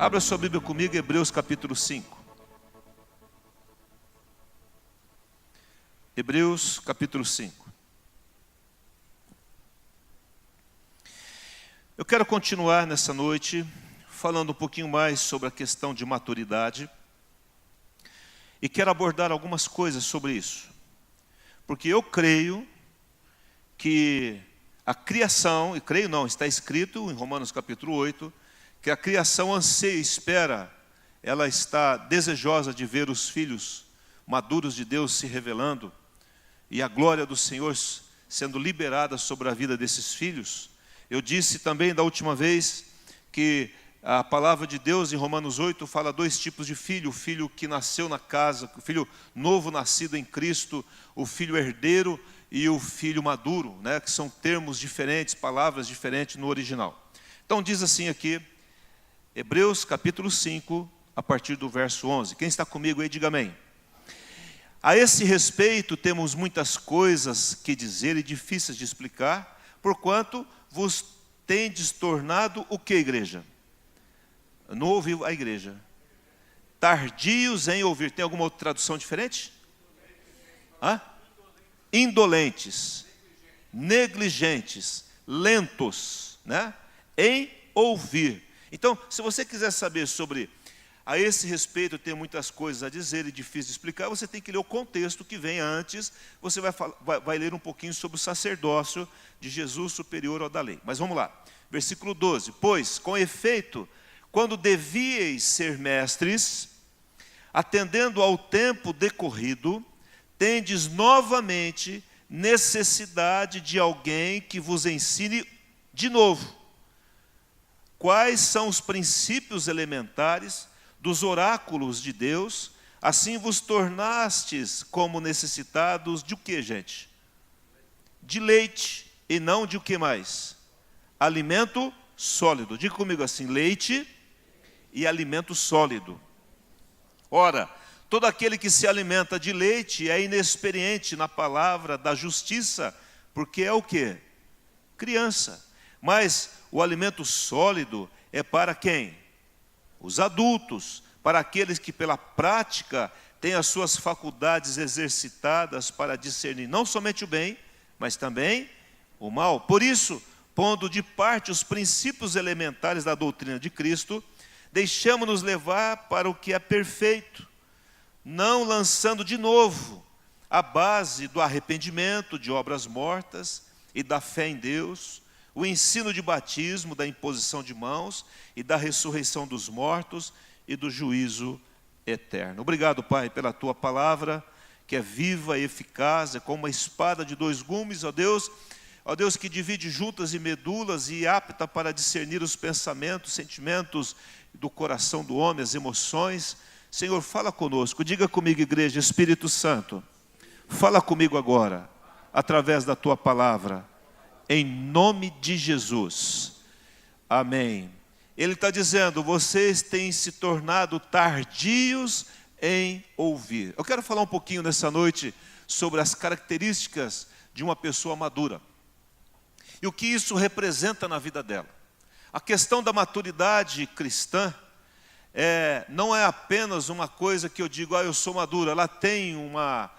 Abra sua Bíblia comigo, Hebreus capítulo 5. Hebreus capítulo 5. Eu quero continuar nessa noite falando um pouquinho mais sobre a questão de maturidade e quero abordar algumas coisas sobre isso. Porque eu creio que a criação, e creio não, está escrito em Romanos capítulo 8, que a criação anseia e espera, ela está desejosa de ver os filhos maduros de Deus se revelando e a glória do Senhor sendo liberada sobre a vida desses filhos. Eu disse também da última vez que a palavra de Deus em Romanos 8 fala dois tipos de filho: o filho que nasceu na casa, o filho novo nascido em Cristo, o filho herdeiro e o filho maduro, né, que são termos diferentes, palavras diferentes no original. Então diz assim aqui, Hebreus capítulo 5, a partir do verso 11. Quem está comigo aí, diga amém. A esse respeito temos muitas coisas que dizer e difíceis de explicar, porquanto vos tendes tornado o que, igreja? Não ouviu a igreja. Tardios em ouvir. Tem alguma outra tradução diferente? Hã? Indolentes, negligentes, lentos, né? Em ouvir. Então, se você quiser saber sobre a esse respeito, tem muitas coisas a dizer e difícil de explicar, você tem que ler o contexto que vem antes, você vai ler um pouquinho sobre o sacerdócio de Jesus superior ao da lei. Mas vamos lá, versículo 12. Pois, com efeito, quando devíeis ser mestres, atendendo ao tempo decorrido, tendes novamente necessidade de alguém que vos ensine de novo quais são os princípios elementares dos oráculos de Deus, assim vos tornastes como necessitados de o que, gente? De leite e não de o que mais? Alimento sólido. Diga comigo assim, leite e alimento sólido. Ora, todo aquele que se alimenta de leite é inexperiente na palavra da justiça, porque é o quê? Criança. Mas o alimento sólido é para quem? Os adultos, para aqueles que pela prática têm as suas faculdades exercitadas para discernir não somente o bem, mas também o mal. Por isso, pondo de parte os princípios elementares da doutrina de Cristo, deixamo-nos levar para o que é perfeito, não lançando de novo a base do arrependimento de obras mortas e da fé em Deus, o ensino de batismo, da imposição de mãos e da ressurreição dos mortos e do juízo eterno. Obrigado, Pai, pela Tua palavra, que é viva e eficaz, é como uma espada de dois gumes, ó Deus que divide juntas e medulas e apta para discernir os pensamentos, sentimentos do coração do homem, as emoções. Senhor, fala conosco, diga comigo, igreja, Espírito Santo, fala comigo agora, através da Tua palavra, em nome de Jesus, amém. Ele está dizendo, vocês têm se tornado tardios em ouvir. Eu quero falar um pouquinho nessa noite sobre as características de uma pessoa madura e o que isso representa na vida dela. A questão da maturidade cristã não é apenas uma coisa que eu digo, eu sou maduro, ela tem uma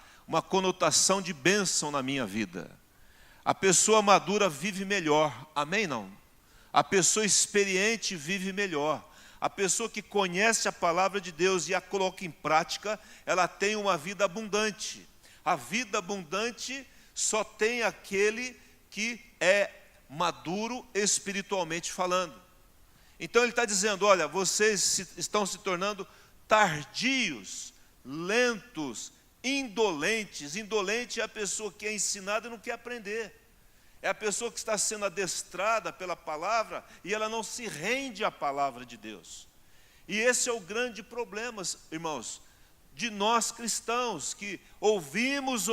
conotação de bênção na minha vida. A pessoa madura vive melhor, amém não? A pessoa experiente vive melhor. A pessoa que conhece a palavra de Deus e a coloca em prática, ela tem uma vida abundante. A vida abundante só tem aquele que é maduro espiritualmente falando. Então ele está dizendo, olha, vocês estão se tornando tardios, lentos, indolentes. Indolente é a pessoa que é ensinada e não quer aprender. É a pessoa que está sendo adestrada pela palavra e ela não se rende à palavra de Deus. E esse é o grande problema, irmãos, de nós cristãos, que ouvimos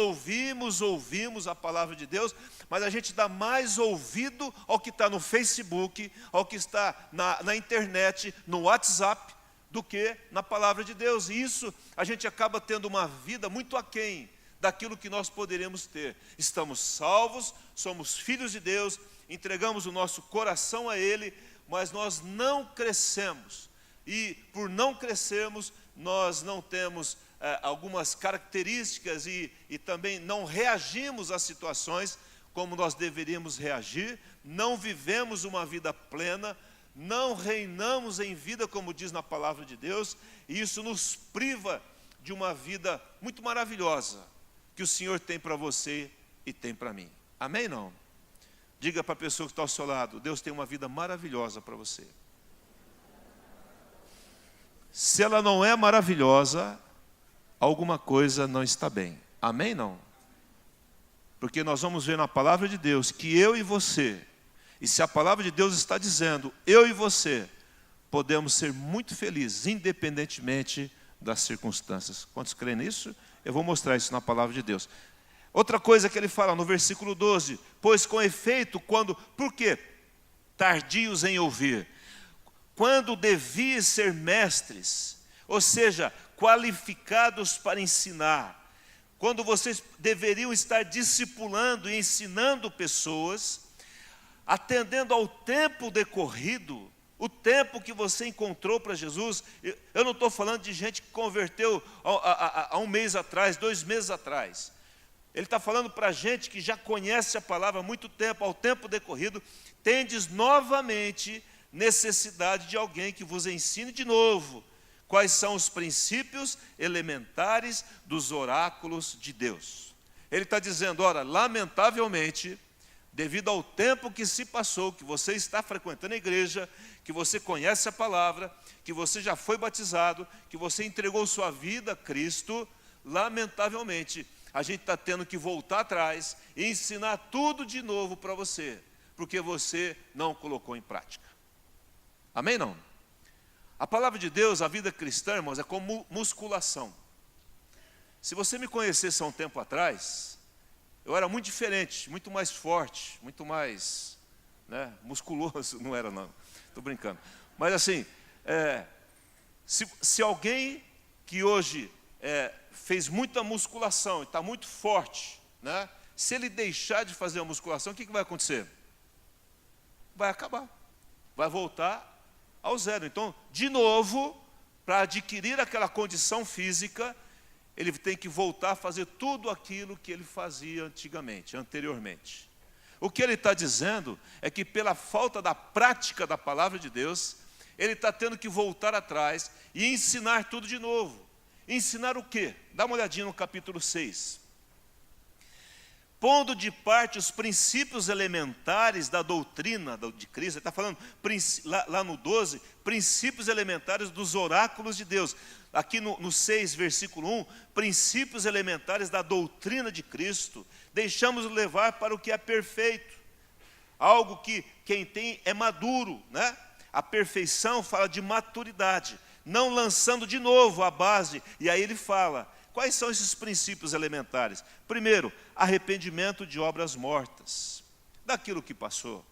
a palavra de Deus, mas a gente dá mais ouvido ao que está no Facebook, ao que está na internet, no WhatsApp, do que na palavra de Deus. E isso a gente acaba tendo uma vida muito aquém daquilo que nós poderíamos ter. Estamos salvos, somos filhos de Deus, entregamos o nosso coração a Ele, mas nós não crescemos, e por não crescermos, nós não temos algumas características e também não reagimos às situações como nós deveríamos reagir, não vivemos uma vida plena, não reinamos em vida, como diz na palavra de Deus, e isso nos priva de uma vida muito maravilhosa que o Senhor tem para você e tem para mim. Amém, não? Diga para a pessoa que está ao seu lado, Deus tem uma vida maravilhosa para você. Se ela não é maravilhosa, alguma coisa não está bem. Amém, não? Porque nós vamos ver na palavra de Deus que eu e você, e se a palavra de Deus está dizendo, eu e você, podemos ser muito felizes, independentemente das circunstâncias. Quantos creem nisso? Eu vou mostrar isso na palavra de Deus. Outra coisa que ele fala no versículo 12, pois com efeito, por quê? Tardios em ouvir. Quando deviam ser mestres, ou seja, qualificados para ensinar, quando vocês deveriam estar discipulando e ensinando pessoas, atendendo ao tempo decorrido, o tempo que você encontrou para Jesus. Eu não estou falando de gente que converteu há um mês atrás, 2 meses atrás. Ele está falando para gente que já conhece a palavra há muito tempo, ao tempo decorrido, tendes novamente necessidade de alguém que vos ensine de novo quais são os princípios elementares dos oráculos de Deus. Ele está dizendo, ora, lamentavelmente, devido ao tempo que se passou, que você está frequentando a igreja, que você conhece a palavra, que você já foi batizado, que você entregou sua vida a Cristo, lamentavelmente, a gente está tendo que voltar atrás e ensinar tudo de novo para você, porque você não colocou em prática. Amém, não? A palavra de Deus, a vida cristã, irmãos, é como musculação. Se você me conhecesse há um tempo atrás, eu era muito diferente, muito mais forte, muito mais musculoso. Não era, não, estou brincando. Mas assim, se alguém que hoje fez muita musculação e está muito forte, se ele deixar de fazer a musculação, o que vai acontecer? Vai acabar, vai voltar ao zero. Então, de novo, para adquirir aquela condição física, ele tem que voltar a fazer tudo aquilo que ele fazia anteriormente. O que ele está dizendo é que pela falta da prática da palavra de Deus, ele está tendo que voltar atrás e ensinar tudo de novo. Ensinar o quê? Dá uma olhadinha no capítulo 6. Pondo de parte os princípios elementares da doutrina de Cristo. Ele está falando, lá no 12, princípios elementares dos oráculos de Deus. Aqui no 6, versículo 1, princípios elementares da doutrina de Cristo. Deixamos levar para o que é perfeito. Algo que quem tem é maduro, A perfeição fala de maturidade. Não lançando de novo a base. E aí ele fala, quais são esses princípios elementares? Primeiro, arrependimento de obras mortas, daquilo que passou.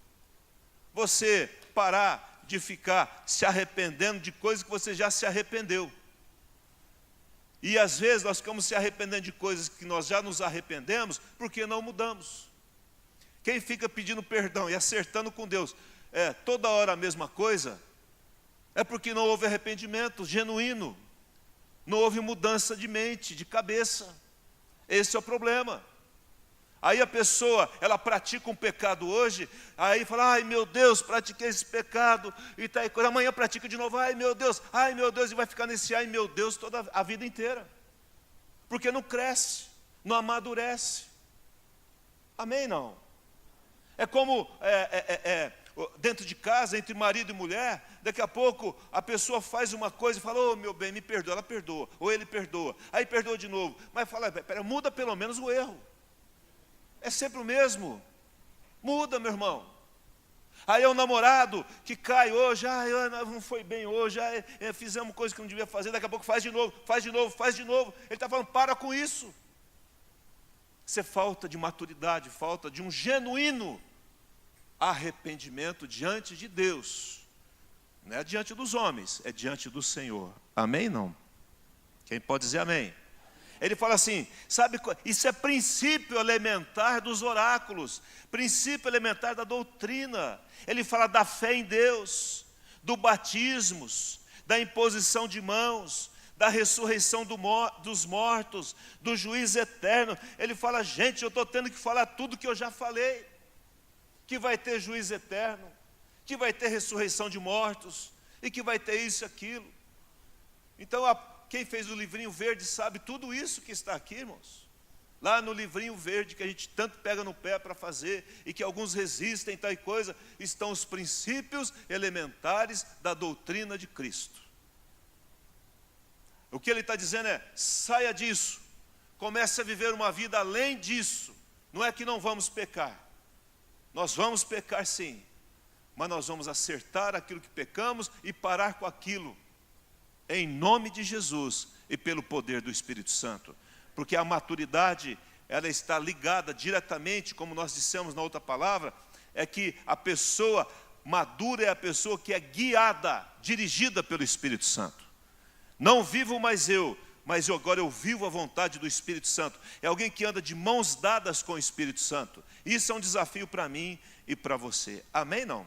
Você parar de ficar se arrependendo de coisas que você já se arrependeu. E às vezes nós ficamos se arrependendo de coisas que nós já nos arrependemos, porque não mudamos. Quem fica pedindo perdão e acertando com Deus, toda hora a mesma coisa, é porque não houve arrependimento genuíno. Não houve mudança de mente, de cabeça. Esse é o problema. Aí a pessoa, ela pratica um pecado hoje, aí fala, ai meu Deus, pratiquei esse pecado, e tá aí, amanhã pratica de novo, ai meu Deus, e vai ficar nesse ai meu Deus toda a vida inteira. Porque não cresce, não amadurece. Amém, não? É como dentro de casa, entre marido e mulher, daqui a pouco a pessoa faz uma coisa e fala, meu bem, me perdoa, ela perdoa, ou ele perdoa, aí perdoa de novo, mas fala, muda pelo menos o erro, é sempre o mesmo, muda, meu irmão. Aí é o namorado que cai hoje, não foi bem hoje, fizemos coisa que não devia fazer, daqui a pouco faz de novo, ele está falando, para com isso. Isso é falta de maturidade, falta de um genuíno arrependimento diante de Deus. Não é diante dos homens, é diante do Senhor. Amém, não? Quem pode dizer amém? Ele fala assim, sabe, isso é princípio elementar dos oráculos, princípio elementar da doutrina. Ele fala da fé em Deus, do batismos, da imposição de mãos, da ressurreição dos mortos, do juízo eterno. Ele fala, gente, eu estou tendo que falar tudo que eu já falei, que vai ter juízo eterno, que vai ter ressurreição de mortos, e que vai ter isso e aquilo. Então, quem fez o livrinho verde sabe tudo isso que está aqui, irmãos. Lá no livrinho verde, que a gente tanto pega no pé para fazer, e que alguns resistem, tal e coisa, estão os princípios elementares da doutrina de Cristo. O que ele está dizendo é, saia disso, comece a viver uma vida além disso. Não é que não vamos pecar, nós vamos pecar sim, mas nós vamos acertar aquilo que pecamos e parar com aquilo, em nome de Jesus e pelo poder do Espírito Santo. Porque a maturidade, ela está ligada diretamente, como nós dissemos na outra palavra, é que a pessoa madura é a pessoa que é guiada, dirigida pelo Espírito Santo. Não vivo mais eu, mas agora eu vivo a vontade do Espírito Santo. É alguém que anda de mãos dadas com o Espírito Santo. Isso é um desafio para mim e para você. Amém, não?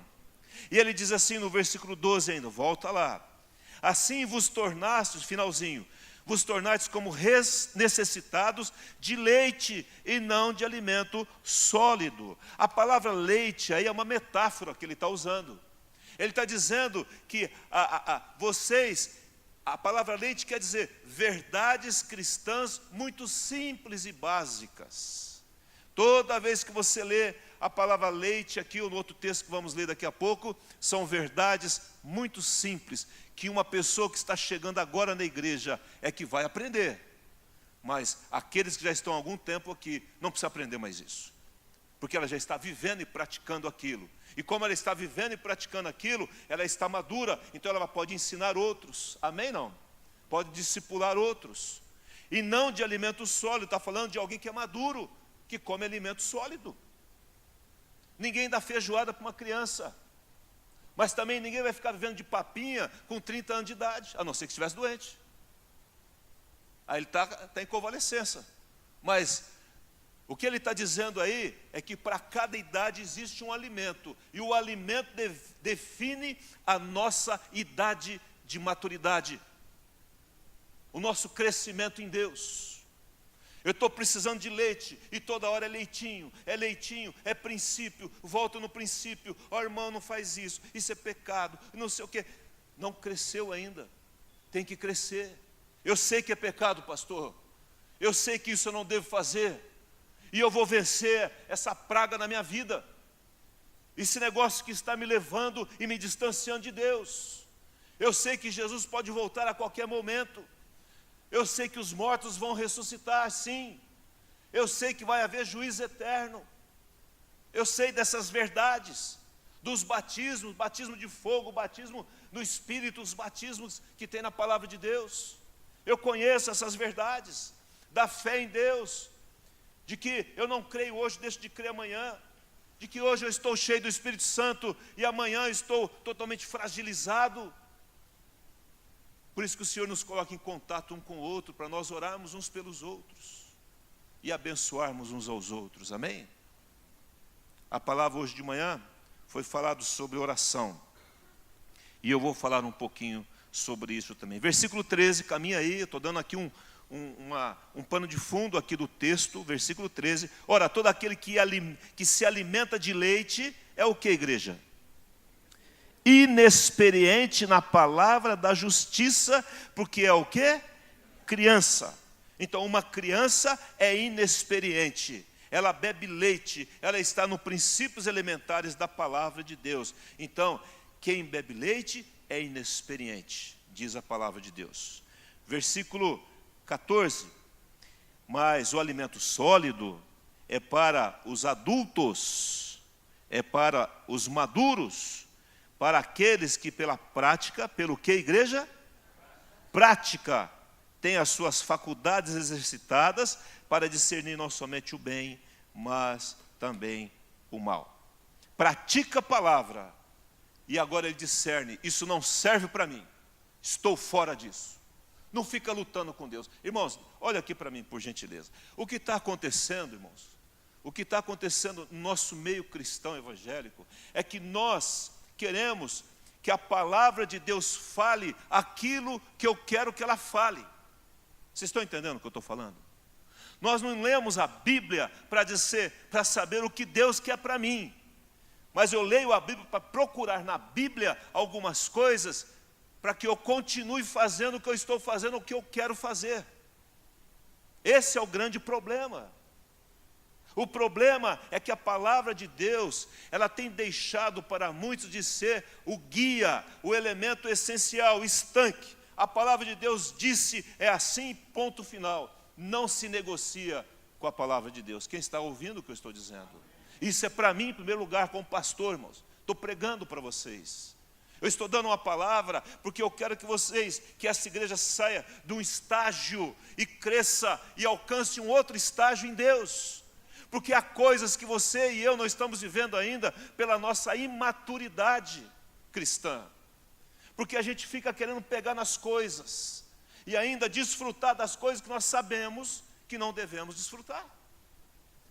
E ele diz assim no versículo 12 ainda, volta lá. Assim vos tornastes, finalzinho, vos tornastes como necessitados de leite e não de alimento sólido. A palavra leite aí é uma metáfora que ele está usando. Ele está dizendo que vocês, a palavra leite quer dizer verdades cristãs muito simples e básicas. Toda vez que você lê a palavra leite aqui, ou no outro texto que vamos ler daqui a pouco, são verdades muito simples, que uma pessoa que está chegando agora na igreja é que vai aprender. Mas aqueles que já estão há algum tempo aqui, não precisa aprender mais isso. Porque ela já está vivendo e praticando aquilo. E como ela está vivendo e praticando aquilo, ela está madura, então ela pode ensinar outros. Amém, não? Pode discipular outros. E não de alimento sólido, está falando de alguém que é maduro, que come alimento sólido. Ninguém dá feijoada para uma criança. Mas também ninguém vai ficar vivendo de papinha com 30 anos de idade, a não ser que estivesse doente. Aí ele está em convalescença. Mas o que ele está dizendo aí é que para cada idade existe um alimento. E o alimento define a nossa idade de maturidade. O nosso crescimento em Deus. Eu estou precisando de leite, e toda hora é leitinho, é princípio, volta no princípio, irmão, não faz isso é pecado, não sei o quê. Não cresceu ainda, tem que crescer. Eu sei que é pecado, pastor, eu sei que isso eu não devo fazer, e eu vou vencer essa praga na minha vida, esse negócio que está me levando e me distanciando de Deus. Eu sei que Jesus pode voltar a qualquer momento. Eu sei que os mortos vão ressuscitar, sim. Eu sei que vai haver juízo eterno. Eu sei dessas verdades, dos batismos, batismo de fogo, batismo no Espírito, os batismos que tem na palavra de Deus. Eu conheço essas verdades, da fé em Deus, de que eu não creio hoje, deixo de crer amanhã, de que hoje eu estou cheio do Espírito Santo e amanhã eu estou totalmente fragilizado. Por isso que o Senhor nos coloca em contato um com o outro, para nós orarmos uns pelos outros e abençoarmos uns aos outros, amém? A palavra hoje de manhã foi falado sobre oração, e eu vou falar um pouquinho sobre isso também. Versículo 13, caminha aí, eu estou dando aqui um pano de fundo aqui do texto, versículo 13. Ora, todo aquele que se alimenta de leite é o que, igreja? Inexperiente na palavra da justiça, porque é o quê? Criança. Então uma criança é inexperiente, ela bebe leite, ela está nos princípios elementares da palavra de Deus. Então, quem bebe leite é inexperiente, diz a palavra de Deus. Versículo 14, mas o alimento sólido é para os adultos, é para os maduros, para aqueles que pela prática, pelo que, igreja? Prática, tem as suas faculdades exercitadas para discernir não somente o bem, mas também o mal. Pratica a palavra, e agora ele discerne, isso não serve para mim, estou fora disso. Não fica lutando com Deus. Irmãos, olha aqui para mim, por gentileza. O que está acontecendo, irmãos? O que está acontecendo no nosso meio cristão evangélico é que nós queremos que a palavra de Deus fale aquilo que eu quero que ela fale. Vocês estão entendendo o que eu estou falando? Nós não lemos a Bíblia para saber o que Deus quer para mim. Mas eu leio a Bíblia para procurar na Bíblia algumas coisas para que eu continue fazendo o que eu estou fazendo, o que eu quero fazer. Esse é o grande problema. O problema é que a palavra de Deus, ela tem deixado para muitos de ser o guia, o elemento essencial, o estanque. A palavra de Deus disse, é assim, ponto final. Não se negocia com a palavra de Deus. Quem está ouvindo o que eu estou dizendo? Isso é para mim, em primeiro lugar, como pastor, irmãos. Estou pregando para vocês. Eu estou dando uma palavra porque eu quero que essa igreja saia de um estágio e cresça e alcance um outro estágio em Deus. Porque há coisas que você e eu não estamos vivendo ainda pela nossa imaturidade cristã. Porque a gente fica querendo pegar nas coisas e ainda desfrutar das coisas que nós sabemos que não devemos desfrutar.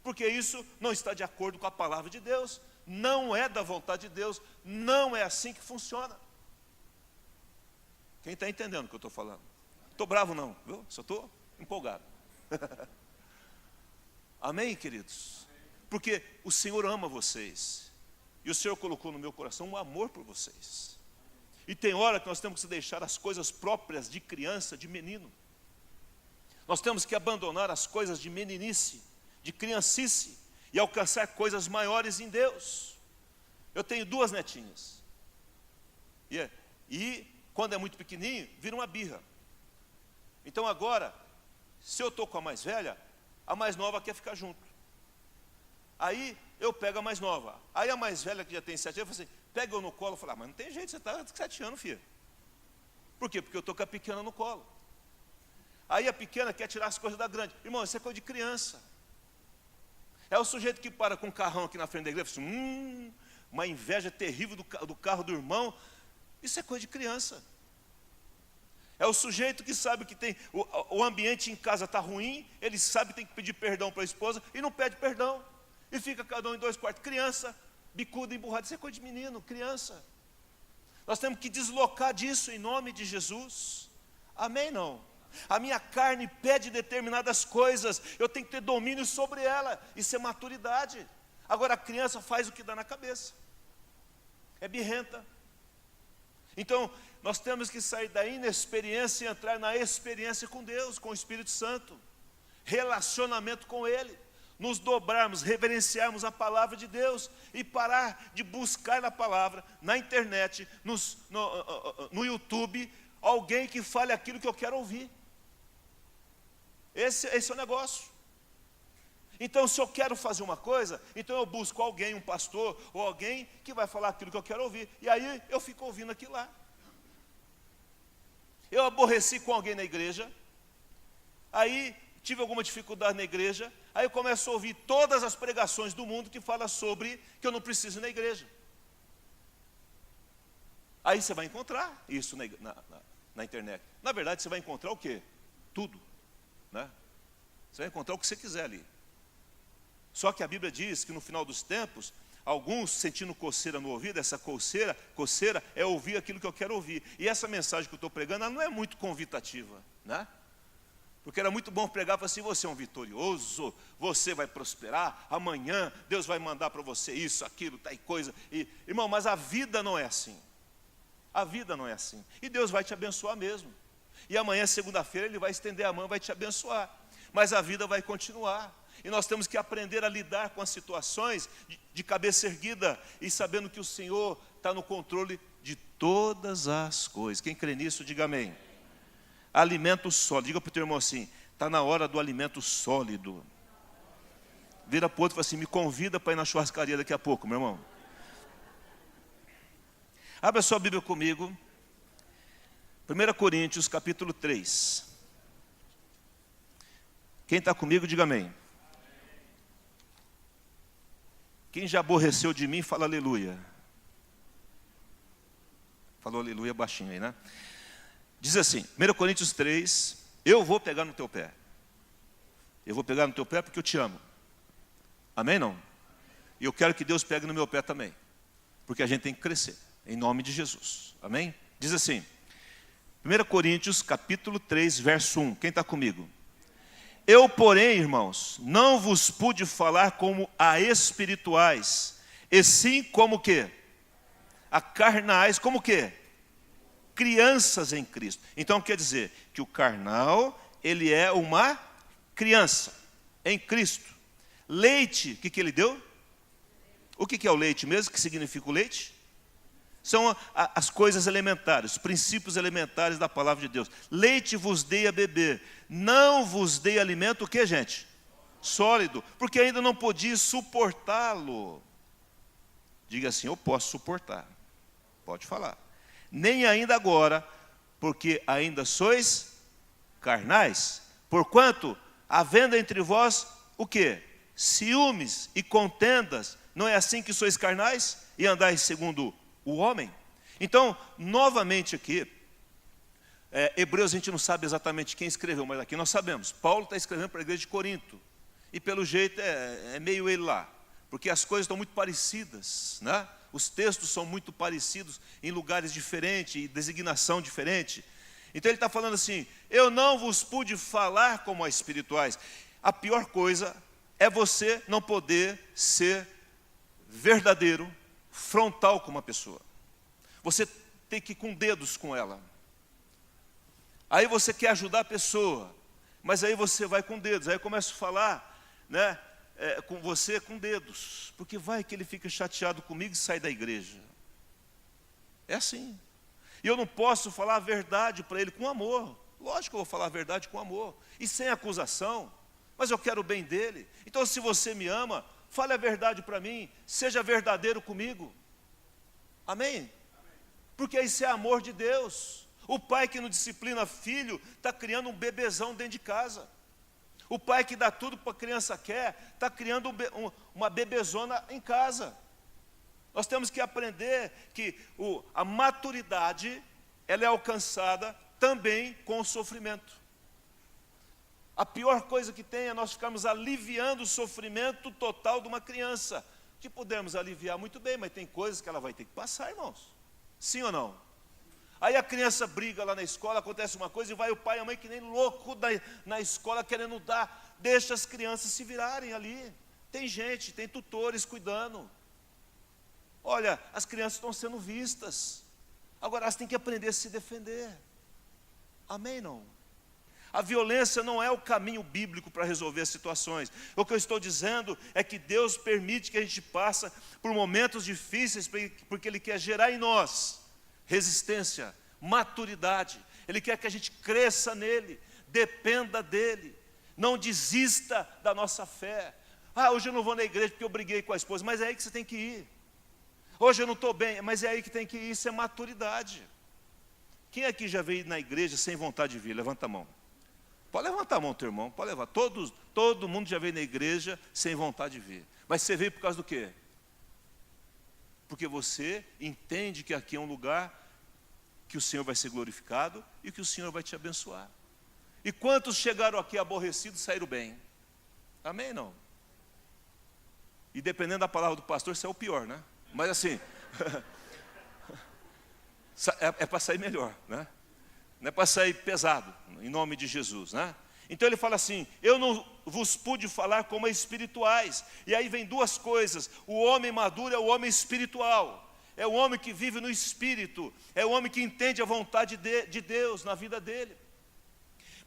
Porque isso não está de acordo com a palavra de Deus, não é da vontade de Deus, não é assim que funciona. Quem está entendendo o que eu estou falando? Estou bravo não, viu? Só estou empolgado. Amém, queridos? Porque o Senhor ama vocês, e o Senhor colocou no meu coração um amor por vocês. E tem hora que nós temos que deixar as coisas próprias de criança, de menino. Nós temos que abandonar as coisas de meninice, de criancice, e alcançar coisas maiores em Deus. Eu tenho 2 netinhas. E quando é muito pequenininho, vira uma birra. Então agora, se eu estou com a mais velha, a mais nova quer ficar junto. Aí eu pego a mais nova. Aí a mais velha, que já tem 7 anos, eu falo assim, pega eu no colo. Eu falo, mas não tem jeito, você está com 7 anos, filha. Por quê? Porque eu estou com a pequena no colo. Aí a pequena quer tirar as coisas da grande. Irmão, isso é coisa de criança. É o sujeito que para com um carrão aqui na frente da igreja, fala assim, uma inveja terrível do carro do irmão. Isso é coisa de criança. É o sujeito que sabe que tem o ambiente em casa está ruim, ele sabe que tem que pedir perdão para a esposa e não pede perdão. E fica cada um em 2 quartos. Criança, bicuda, emburrada, isso é coisa de menino, criança. Nós temos que deslocar disso em nome de Jesus. Amém, não? A minha carne pede determinadas coisas, eu tenho que ter domínio sobre ela. Isso é maturidade. Agora a criança faz o que dá na cabeça. É birrenta. Então, nós temos que sair da inexperiência e entrar na experiência com Deus, com o Espírito Santo. Relacionamento com Ele. Nos dobrarmos, reverenciarmos a palavra de Deus e parar de buscar na palavra, na internet, no YouTube, alguém que fale aquilo que eu quero ouvir. Esse é o negócio. Então, se eu quero fazer uma coisa, então eu busco alguém, um pastor, ou alguém que vai falar aquilo que eu quero ouvir. E aí eu fico ouvindo aquilo lá. Eu aborreci com alguém na igreja, aí tive alguma dificuldade na igreja, aí eu começo a ouvir todas as pregações do mundo que falam sobre que eu não preciso ir na igreja. Aí você vai encontrar isso na internet. Na verdade, você vai encontrar o quê? Tudo. Né? Você vai encontrar o que você quiser ali. Só que a Bíblia diz que no final dos tempos, alguns sentindo coceira no ouvido, essa coceira é ouvir aquilo que eu quero ouvir. E essa mensagem que eu estou pregando, ela não é muito convitativa, né? Porque era muito bom pregar para assim, você é um vitorioso, você vai prosperar, amanhã Deus vai mandar para você isso, aquilo, tal coisa. Irmão, mas a vida não é assim. A vida não é assim. E Deus vai te abençoar mesmo. E amanhã, segunda-feira, Ele vai estender a mão e vai te abençoar. Mas a vida vai continuar. E nós temos que aprender a lidar com as situações de cabeça erguida e sabendo que o Senhor está no controle de todas as coisas. Quem crê nisso, diga amém. Alimento sólido. Diga para o teu irmão assim, está na hora do alimento sólido. Vira para o outro e fala assim, me convida para ir na churrascaria daqui a pouco, meu irmão. Abra a sua Bíblia comigo. 1 Coríntios, capítulo 3. Quem está comigo, diga amém. Quem já aborreceu de mim, fala aleluia. Falou aleluia baixinho aí, né? Diz assim, 1 Coríntios 3, eu vou pegar no teu pé. Eu vou pegar no teu pé porque eu te amo. Amém, não? E eu quero que Deus pegue no meu pé também. Porque a gente tem que crescer. Em nome de Jesus. Amém? Diz assim, 1 Coríntios capítulo 3, verso 1. Quem está comigo? Eu, porém, irmãos, não vos pude falar como a espirituais, e sim como que? A carnais, como que? Crianças em Cristo. Então quer dizer que o carnal, ele é uma criança em Cristo. Leite, o que ele deu? O que é o leite mesmo? O que significa o leite? São as coisas elementares, os princípios elementares da palavra de Deus. Leite vos dei a beber, não vos dei alimento, o que, gente? Sólido, porque ainda não podia suportá-lo. Diga assim, eu posso suportar. Pode falar. Nem ainda agora, porque ainda sois carnais. Porquanto, havendo entre vós, o quê? Ciúmes e contendas. Não é assim que sois carnais? E andais segundo o homem? Então, novamente aqui, Hebreus a gente não sabe exatamente quem escreveu, mas aqui nós sabemos. Paulo está escrevendo para a igreja de Corinto. E pelo jeito é meio ele lá. Porque as coisas estão muito parecidas, né? Os textos são muito parecidos em lugares diferentes e designação diferente. Então ele está falando assim, eu não vos pude falar como a espirituais. A pior coisa é você não poder ser verdadeiro, frontal com uma pessoa. Você tem que ir com dedos com ela. Aí você quer ajudar a pessoa, mas aí você vai com dedos. Aí eu começo a falar, né, com você com dedos, porque vai que ele fica chateado comigo e sai da igreja. É assim. E eu não posso falar a verdade para ele com amor. Lógico que eu vou falar a verdade com amor e sem acusação, mas eu quero o bem dele. Então, se você me ama, fale a verdade para mim, seja verdadeiro comigo. Amém? Porque isso é amor de Deus. O pai que não disciplina filho está criando um bebezão dentro de casa. O pai que dá tudo para a criança quer, está criando uma bebezona em casa. Nós temos que aprender que a maturidade, ela é alcançada também com o sofrimento. A pior coisa que tem é nós ficarmos aliviando o sofrimento total de uma criança. Que podemos aliviar muito bem, mas tem coisas que ela vai ter que passar, irmãos. Sim ou não? Aí a criança briga lá na escola, acontece uma coisa e vai o pai e a mãe que nem louco na escola querendo dar. Deixa as crianças se virarem ali. Tem gente, tem tutores cuidando. Olha, as crianças estão sendo vistas. Agora elas têm que aprender a se defender. Amém, não? A violência não é o caminho bíblico para resolver as situações. O que eu estou dizendo é que Deus permite que a gente passe por momentos difíceis, porque Ele quer gerar em nós resistência, maturidade. Ele quer que a gente cresça nele, dependa dele, não desista da nossa fé. Hoje eu não vou na igreja porque eu briguei com a esposa, mas é aí que você tem que ir. Hoje eu não estou bem, mas é aí que tem que ir, isso é maturidade. Quem aqui já veio na igreja sem vontade de vir? Levanta a mão. Pode levantar a mão, teu irmão, pode levar. Todo mundo já veio na igreja sem vontade de vir. Mas você veio por causa do quê? Porque você entende que aqui é um lugar que o Senhor vai ser glorificado e que o Senhor vai te abençoar. E quantos chegaram aqui aborrecidos e saíram bem? Amém, não? E dependendo da palavra do pastor, isso é o pior, né? Mas assim, é para sair melhor, né? Não é para sair pesado, em nome de Jesus, né? Então ele fala assim, eu não vos pude falar como espirituais. E aí vem duas coisas, o homem maduro é o homem espiritual. É o homem que vive no Espírito, é o homem que entende a vontade de Deus na vida dele.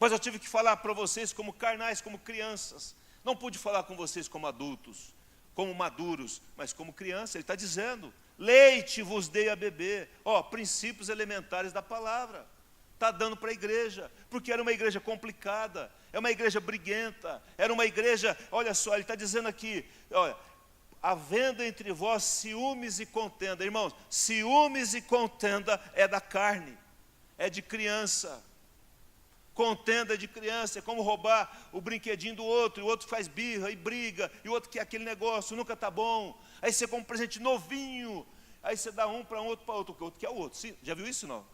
Mas eu tive que falar para vocês como carnais, como crianças. Não pude falar com vocês como adultos, como maduros, mas como criança. Ele está dizendo, leite vos dei a beber. Princípios elementares da palavra. Está dando para a igreja, porque era uma igreja complicada, é uma igreja briguenta, era uma igreja, olha só, ele está dizendo aqui, olha, havendo entre vós ciúmes e contenda. Irmãos, ciúmes e contenda é da carne, é de criança. Contenda é de criança, é como roubar o brinquedinho do outro, e o outro faz birra e briga, e o outro quer aquele negócio, nunca está bom. Aí você compra um presente novinho, aí você dá um para um, outro para outro, o outro quer o outro. Sim, já viu isso não?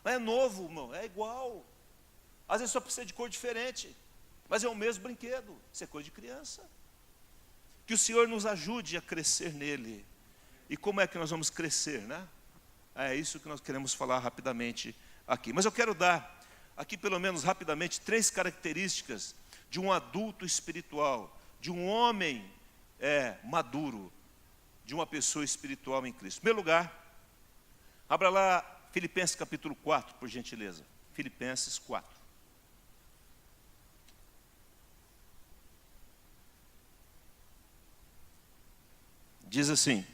Não é novo, irmão, é igual. Às vezes só precisa de cor diferente, mas é o mesmo brinquedo, isso é coisa de criança. Que o Senhor nos ajude a crescer nele. E como é que nós vamos crescer, né? É isso que nós queremos falar rapidamente aqui. Mas eu quero dar aqui, pelo menos rapidamente, 3 características de um adulto espiritual, de um homem maduro, de uma pessoa espiritual em Cristo. Em primeiro lugar, abra lá Filipenses capítulo 4, por gentileza. Filipenses 4. Diz assim: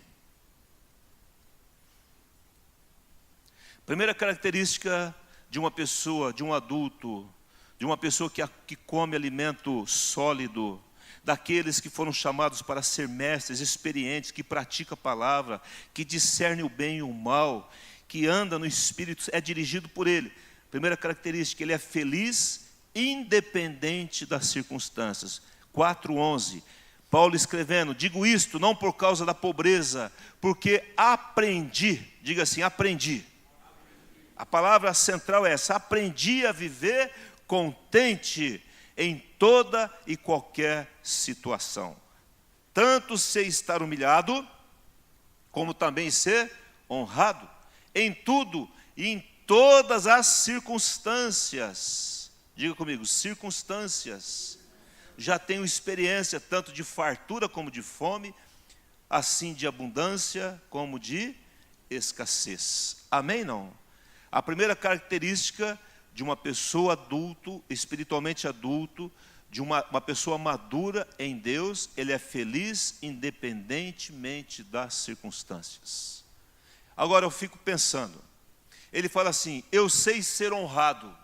primeira característica de uma pessoa, de um adulto, de uma pessoa que come alimento sólido, daqueles que foram chamados para ser mestres, experientes, que pratica a palavra, que discerne o bem e o mal, que anda no Espírito, é dirigido por Ele. Primeira característica, ele é feliz, independente das circunstâncias. 4:11, Paulo escrevendo: digo isto não por causa da pobreza, porque aprendi, diga assim, aprendi. A palavra central é essa: aprendi a viver contente em toda e qualquer situação. Tanto sei estar humilhado, como também ser honrado, em tudo e em todas as circunstâncias. Diga comigo, circunstâncias. Já tenho experiência tanto de fartura como de fome, assim de abundância como de escassez. Amém, não? A primeira característica de uma pessoa adulto, espiritualmente adulto, de uma pessoa madura em Deus, ele é feliz independentemente das circunstâncias. Agora eu fico pensando, ele fala assim: eu sei ser honrado.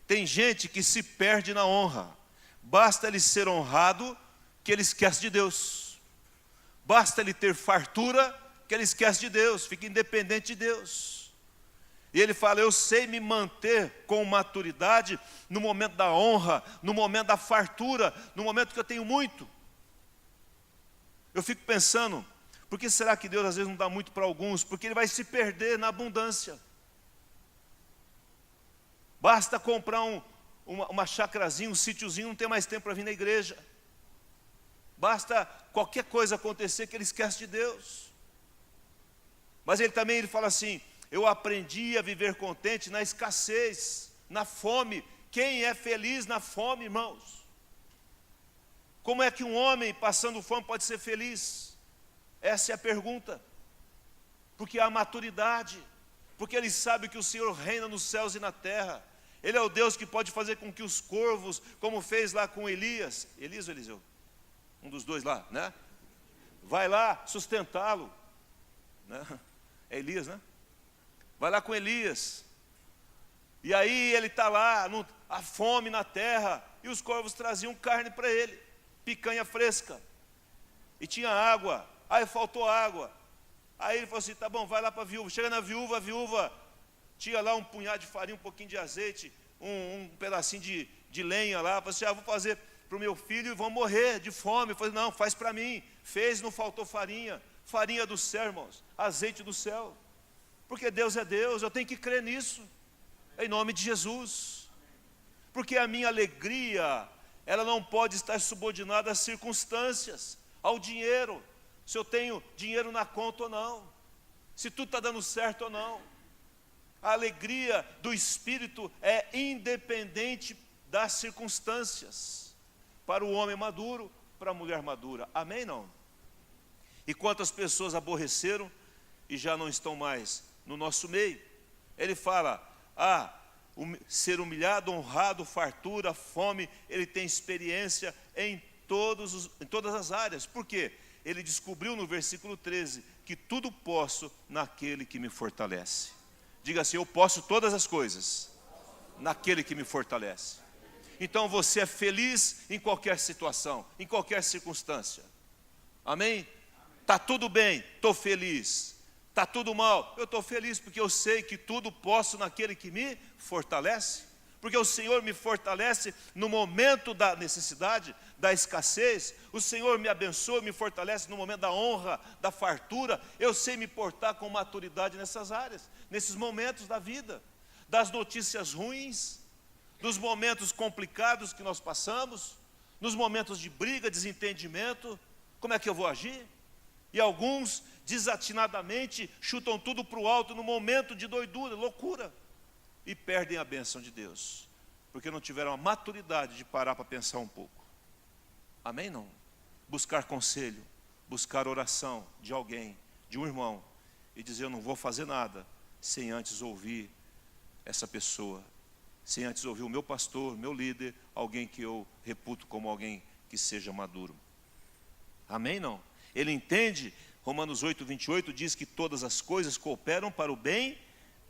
Tem gente que se perde na honra. Basta ele ser honrado, que ele esquece de Deus. Basta ele ter fartura, que ele esquece de Deus, fica independente de Deus. E ele fala: eu sei me manter com maturidade no momento da honra, no momento da fartura, no momento que eu tenho muito. Eu fico pensando, por que será que Deus às vezes não dá muito para alguns? Porque ele vai se perder na abundância. Basta comprar uma chacrazinha, um sítiozinho, não tem mais tempo para vir na igreja. Basta qualquer coisa acontecer que ele esquece de Deus. Mas ele fala assim: eu aprendi a viver contente na escassez, na fome. Quem é feliz na fome, irmãos? Como é que um homem passando fome pode ser feliz? Essa é a pergunta. Porque há maturidade, porque ele sabe que o Senhor reina nos céus e na terra. Ele é o Deus que pode fazer com que os corvos, como fez lá com Elias ou Eliseu? Um dos dois lá, né? Vai lá sustentá-lo, né? É Elias, né? Vai lá com Elias. E aí ele está lá, a fome na terra, e os corvos traziam carne para ele, picanha fresca. E tinha água, aí faltou água. Aí ele falou assim: tá bom, vai lá para a viúva. Chega na viúva, a viúva tinha lá um punhado de farinha, um pouquinho de azeite, um pedacinho de lenha lá. Falei assim: vou fazer para o meu filho e vão morrer de fome. Eu falei: não, faz para mim. Fez, não faltou farinha. Farinha do céu, irmãos, azeite do céu. Porque Deus é Deus, eu tenho que crer nisso, em nome de Jesus. Porque a minha alegria, ela não pode estar subordinada às circunstâncias, ao dinheiro, se eu tenho dinheiro na conta ou não, se tudo está dando certo ou não. A alegria do Espírito é independente das circunstâncias, para o homem maduro, para a mulher madura. Amém, não? E quantas pessoas aborreceram e já não estão mais no nosso meio? Ele fala: ser humilhado, honrado, fartura, fome. Ele tem experiência em todas as áreas. Por quê? Ele descobriu no versículo 13 que tudo posso naquele que me fortalece. Diga assim: eu posso todas as coisas naquele que me fortalece. Então você é feliz em qualquer situação, em qualquer circunstância. Amém? Está tudo bem, estou feliz. Está tudo mal, eu estou feliz, porque eu sei que tudo posso naquele que me fortalece. Porque o Senhor me fortalece no momento da necessidade, da escassez. O Senhor me abençoa, me fortalece no momento da honra, da fartura. Eu sei me portar com maturidade nessas áreas, nesses momentos da vida, das notícias ruins, dos momentos complicados que nós passamos, nos momentos de briga, desentendimento. Como é que eu vou agir? E alguns desatinadamente chutam tudo para o alto no momento de doidura, loucura, e perdem a bênção de Deus, porque não tiveram a maturidade de parar para pensar um pouco. Amém? Não? Buscar conselho, buscar oração de alguém, de um irmão, e dizer: eu não vou fazer nada sem antes ouvir essa pessoa, sem antes ouvir o meu pastor, meu líder, alguém que eu reputo como alguém que seja maduro. Amém? Não? Ele entende, Romanos 8:28 diz que todas as coisas cooperam para o bem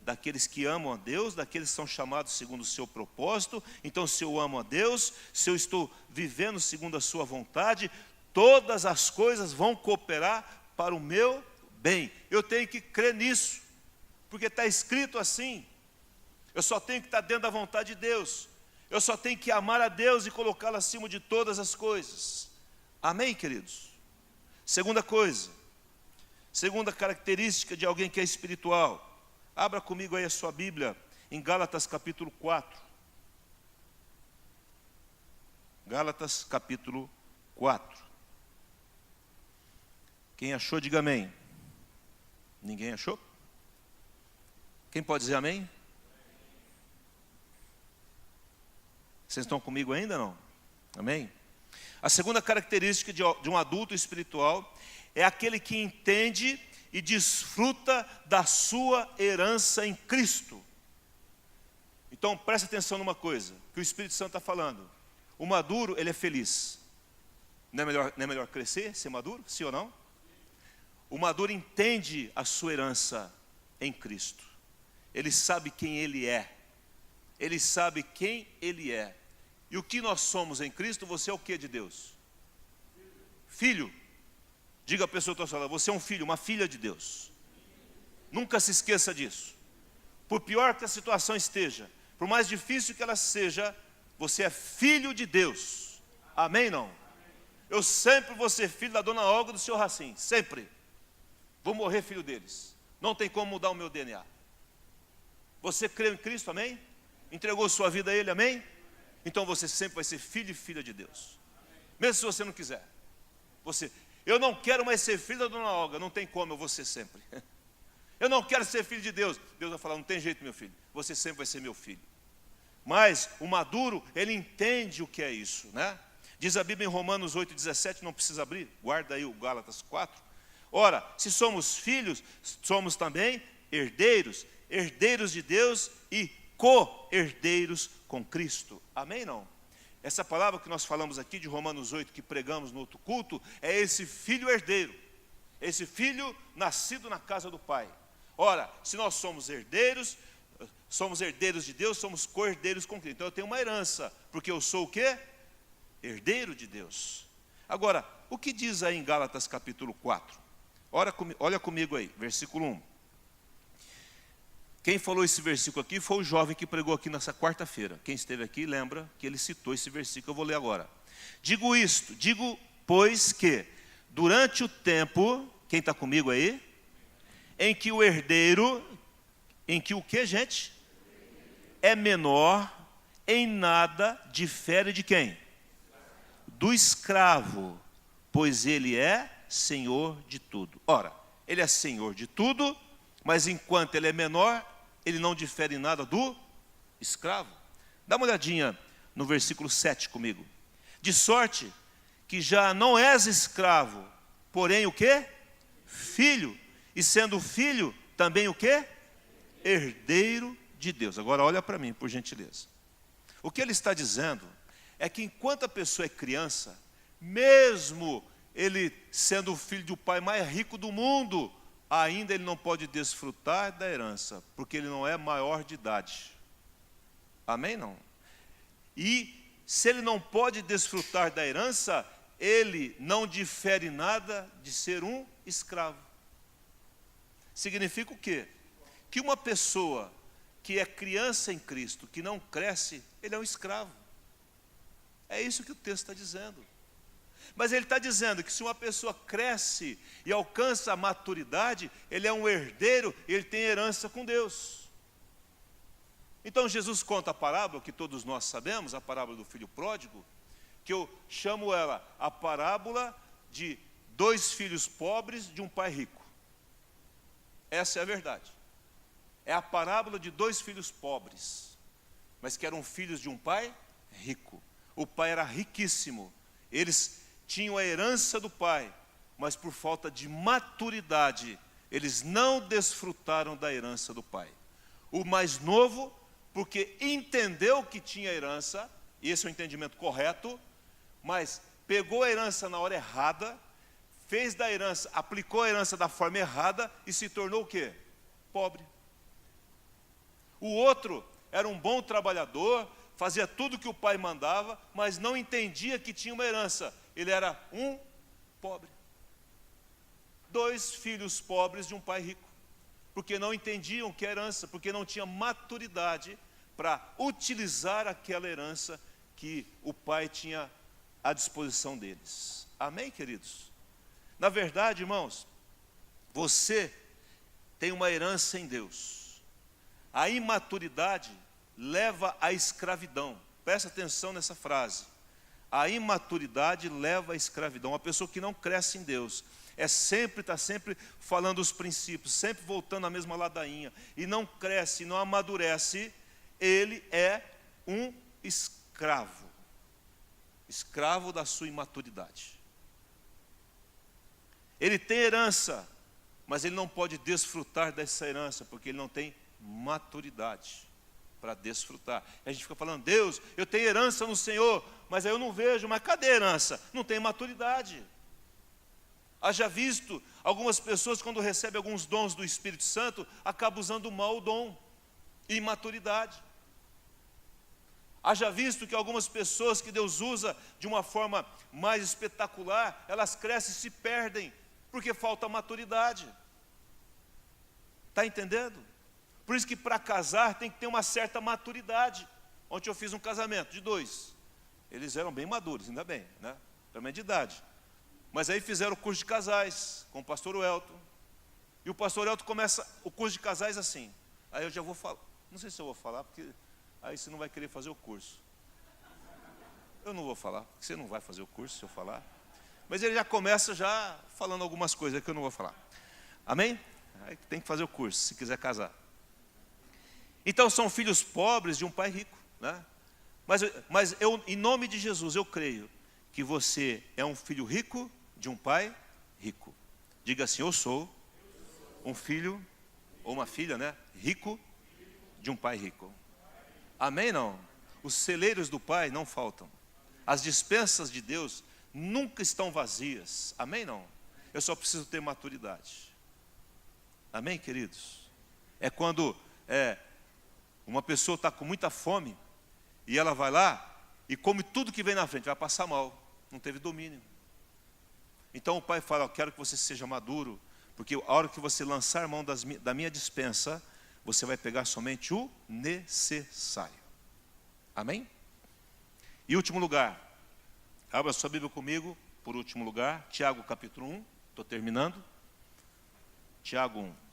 daqueles que amam a Deus, daqueles que são chamados segundo o seu propósito. Então, se eu amo a Deus, se eu estou vivendo segundo a sua vontade, todas as coisas vão cooperar para o meu bem. Eu tenho que crer nisso, porque está escrito assim. Eu só tenho que estar dentro da vontade de Deus. Eu só tenho que amar a Deus e colocá-lo acima de todas as coisas. Amém, queridos? Segunda coisa, segunda característica de alguém que é espiritual. Abra comigo aí a sua Bíblia em Gálatas capítulo 4. Gálatas capítulo 4. Quem achou, diga amém. Ninguém achou? Quem pode dizer amém? Vocês estão comigo ainda, não? Amém? A segunda característica de um adulto espiritual é aquele que entende e desfruta da sua herança em Cristo. Então, preste atenção numa coisa que o Espírito Santo está falando. O maduro, ele é feliz. Não é melhor crescer, ser maduro? Sim ou não? O maduro entende a sua herança em Cristo. Ele sabe quem ele é. Ele sabe quem ele é. E o que nós somos em Cristo, você é o que de Deus? Filho. Diga à pessoa que está falando: você é um filho, uma filha de Deus. Nunca se esqueça disso. Por pior que a situação esteja, por mais difícil que ela seja, você é filho de Deus. Amém, não? Eu sempre vou ser filho da dona Olga e do seu Racim, sempre. Vou morrer filho deles. Não tem como mudar o meu DNA. Você crê em Cristo, amém? Entregou sua vida a Ele, amém? Então você sempre vai ser filho e filha de Deus. Mesmo se você não quiser. Eu não quero mais ser filho da dona Olga, não tem como, eu vou ser sempre. Eu não quero ser filho de Deus. Deus vai falar: não tem jeito, meu filho, você sempre vai ser meu filho. Mas o maduro, ele entende o que é isso, né? Diz a Bíblia em Romanos 8:17, não precisa abrir, guarda aí o Gálatas 4. Ora, se somos filhos, somos também herdeiros, herdeiros de Deus e co-herdeiros com Cristo. Amém, não? Essa palavra que nós falamos aqui de Romanos 8, que pregamos no outro culto, é esse filho herdeiro, esse filho nascido na casa do Pai. Ora, se nós somos herdeiros de Deus, somos co-herdeiros com Cristo. Então eu tenho uma herança, porque eu sou o quê? Herdeiro de Deus. Agora, o que diz aí em Gálatas capítulo 4? Olha comigo aí, versículo 1. Quem falou esse versículo aqui foi o jovem que pregou aqui nessa quarta-feira. Quem esteve aqui lembra que ele citou esse versículo, eu vou ler agora. Digo, pois, que durante o tempo, quem está comigo aí? Em que o herdeiro, em que o que, gente? É menor, em nada difere de quem? Do escravo, pois ele é senhor de tudo. Ora, ele é senhor de tudo, mas enquanto ele é menor, ele não difere em nada do escravo. Dá uma olhadinha no versículo 7 comigo. De sorte que já não és escravo, porém o quê? Filho. E sendo filho, também o quê? Herdeiro de Deus. Agora olha para mim, por gentileza. O que ele está dizendo é que enquanto a pessoa é criança, mesmo ele sendo o filho do pai mais rico do mundo, ainda ele não pode desfrutar da herança, porque ele não é maior de idade. Amém, não? E se ele não pode desfrutar da herança, ele não difere nada de ser um escravo. Significa o quê? Que uma pessoa que é criança em Cristo, que não cresce, ele é um escravo. É isso que o texto está dizendo. Mas ele está dizendo que se uma pessoa cresce e alcança a maturidade, ele é um herdeiro, ele tem herança com Deus. Então Jesus conta a parábola que todos nós sabemos, a parábola do filho pródigo, que eu chamo ela a parábola de dois filhos pobres de um pai rico. Essa é a verdade. É a parábola de dois filhos pobres, mas que eram filhos de um pai rico. O pai era riquíssimo. Eles tinham a herança do pai, mas por falta de maturidade, eles não desfrutaram da herança do pai. O mais novo, porque entendeu que tinha herança, e esse é o entendimento correto, mas pegou a herança na hora errada, fez da herança, aplicou a herança da forma errada e se tornou o quê? Pobre. O outro era um bom trabalhador, fazia tudo que o pai mandava, mas não entendia que tinha uma herança. Ele era um pobre. Dois filhos pobres de um pai rico, porque não entendiam que é herança, porque não tinha maturidade para utilizar aquela herança que o pai tinha à disposição deles. Amém, queridos? Na verdade, irmãos, você tem uma herança em Deus. A imaturidade leva à escravidão. Presta atenção nessa frase. A imaturidade leva à escravidão. Uma pessoa que não cresce em Deus está sempre falando os princípios, sempre voltando à mesma ladainha, e não cresce, não amadurece, ele é um escravo. Escravo da sua imaturidade. Ele tem herança, mas ele não pode desfrutar dessa herança, porque ele não tem maturidade para desfrutar. A gente fica falando, Deus, eu tenho herança no Senhor, mas aí eu não vejo, mas cadê a herança? Não tem maturidade. Haja visto, algumas pessoas quando recebem alguns dons do Espírito Santo, acabam usando mal o dom, imaturidade. Haja visto que algumas pessoas que Deus usa de uma forma mais espetacular, elas crescem e se perdem, porque falta maturidade. Está entendendo? Por isso que para casar tem que ter uma certa maturidade. Ontem eu fiz um casamento de dois. Eles eram bem maduros, ainda bem, né? Também de idade. Mas aí fizeram o curso de casais com o pastor Welton. E o pastor Welton começa o curso de casais assim. Aí eu já vou falar. Não sei se eu vou falar, porque aí você não vai querer fazer o curso. Eu não vou falar, porque você não vai fazer o curso se eu falar. Mas ele já começa já falando algumas coisas que eu não vou falar. Amém? Aí tem que fazer o curso, se quiser casar. Então são filhos pobres de um pai rico, né? Mas eu, em nome de Jesus, eu creio que você é um filho rico de um pai rico. Diga assim, eu sou um filho, ou uma filha, né? Rico de um pai rico. Amém, não? Os celeiros do pai não faltam. As despensas de Deus nunca estão vazias. Amém, não? Eu só preciso ter maturidade. Amém, queridos? É quando uma pessoa está com muita fome e ela vai lá e come tudo que vem na frente, vai passar mal, não teve domínio. Então o pai fala, eu quero que você seja maduro, porque a hora que você lançar mão da minha dispensa, você vai pegar somente o necessário. Amém? E último lugar, abra sua Bíblia comigo, por último lugar, Tiago capítulo 1, estou terminando. Tiago 1.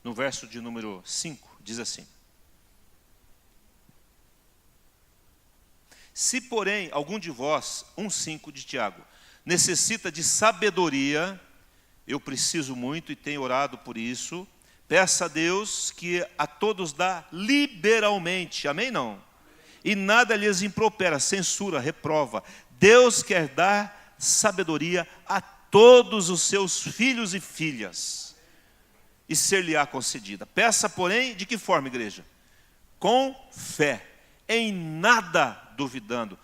No verso de número 5, diz assim: se porém algum de vós, 1,5 de Tiago, necessita de sabedoria, eu preciso muito e tenho orado por isso, peça a Deus que a todos dá liberalmente, amém não? E nada lhes impropera, censura, reprova. Deus quer dar sabedoria a todos os seus filhos e filhas, e ser-lhe-á concedida. Peça, porém, de que forma, igreja? Com fé, em nada duvidando,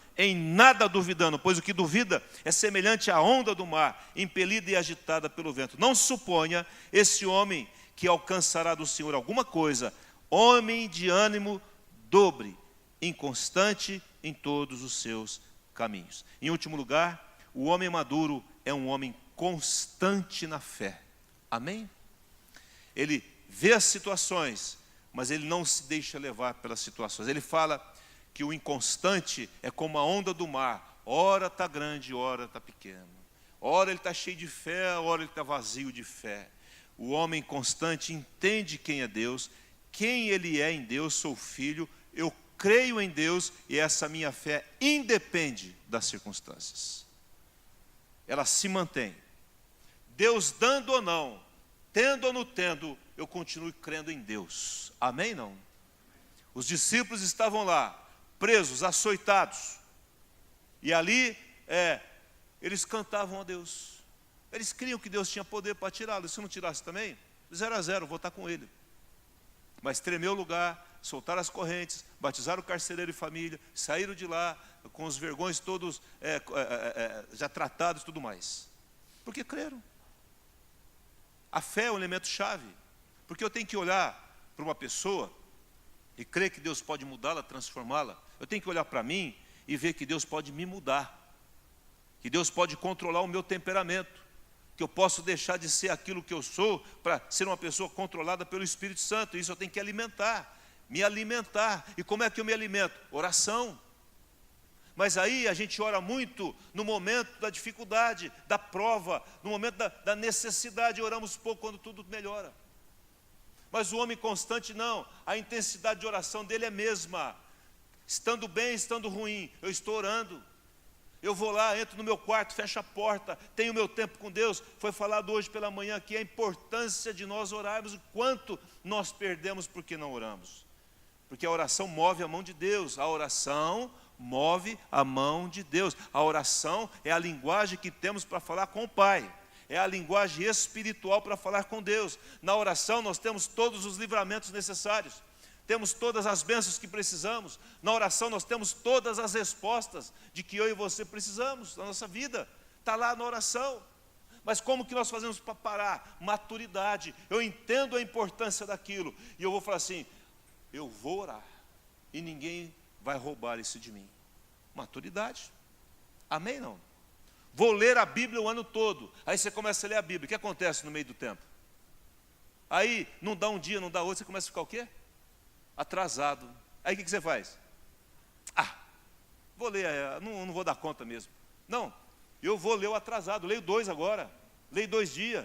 pois o que duvida é semelhante à onda do mar, impelida e agitada pelo vento. Não suponha esse homem que alcançará do Senhor alguma coisa, homem de ânimo dobre, inconstante em todos os seus caminhos. Em último lugar, o homem maduro é um homem constante na fé. Amém? Ele vê as situações, mas ele não se deixa levar pelas situações. Ele fala que o inconstante é como a onda do mar, ora está grande, ora está pequeno. Ora ele está cheio de fé, ora ele está vazio de fé. O homem constante entende quem é Deus, quem ele é em Deus, sou filho, eu creio em Deus e essa minha fé independe das circunstâncias. ela se mantém. Deus dando ou não, tendo ou não tendo, eu continuo crendo em Deus. Amém, não? Os discípulos estavam lá, presos, açoitados. E ali, eles cantavam a Deus. Eles criam que Deus tinha poder para tirá-los. Se não tirasse também, 0-0, vou estar com ele. Mas tremeu o lugar, soltaram as correntes, batizaram o carcereiro e família, saíram de lá com os vergões todos já tratados e tudo mais. Porque creram. A fé é um elemento chave. Porque eu tenho que olhar para uma pessoa e crer que Deus pode mudá-la, transformá-la. Eu tenho que olhar para mim e ver que Deus pode me mudar. Que Deus pode controlar o meu temperamento. Que eu posso deixar de ser aquilo que eu sou para ser uma pessoa controlada pelo Espírito Santo. Isso eu tenho que alimentar, me alimentar. E como é que eu me alimento? Oração. Mas aí a gente ora muito no momento da dificuldade, da prova, no momento da necessidade, oramos pouco quando tudo melhora. Mas o homem constante não, a intensidade de oração dele é a mesma. Estando bem, estando ruim, eu estou orando. Eu vou lá, entro no meu quarto, fecho a porta, tenho meu tempo com Deus. Foi falado hoje pela manhã aqui a importância de nós orarmos, o quanto nós perdemos porque não oramos. Porque a oração move a mão de Deus, a oração move a mão de Deus. A oração é a linguagem que temos para falar com o Pai. É a linguagem espiritual para falar com Deus. Na oração nós temos todos os livramentos necessários. Temos todas as bênçãos que precisamos. Na oração nós temos todas as respostas de que eu e você precisamos na nossa vida. Está lá na oração. Mas como que nós fazemos para parar? Maturidade. Eu entendo a importância daquilo. E eu vou falar assim, eu vou orar. E ninguém vai roubar isso de mim. Maturidade. Amém, não? Vou ler a Bíblia o ano todo. Aí você começa a ler a Bíblia. O que acontece no meio do tempo? Aí não dá um dia, não dá outro, você começa a ficar o quê? Atrasado. Aí o que você faz? Vou ler, não vou dar conta mesmo. Não, eu vou ler o atrasado. Leio 2 agora. Leio 2 dias.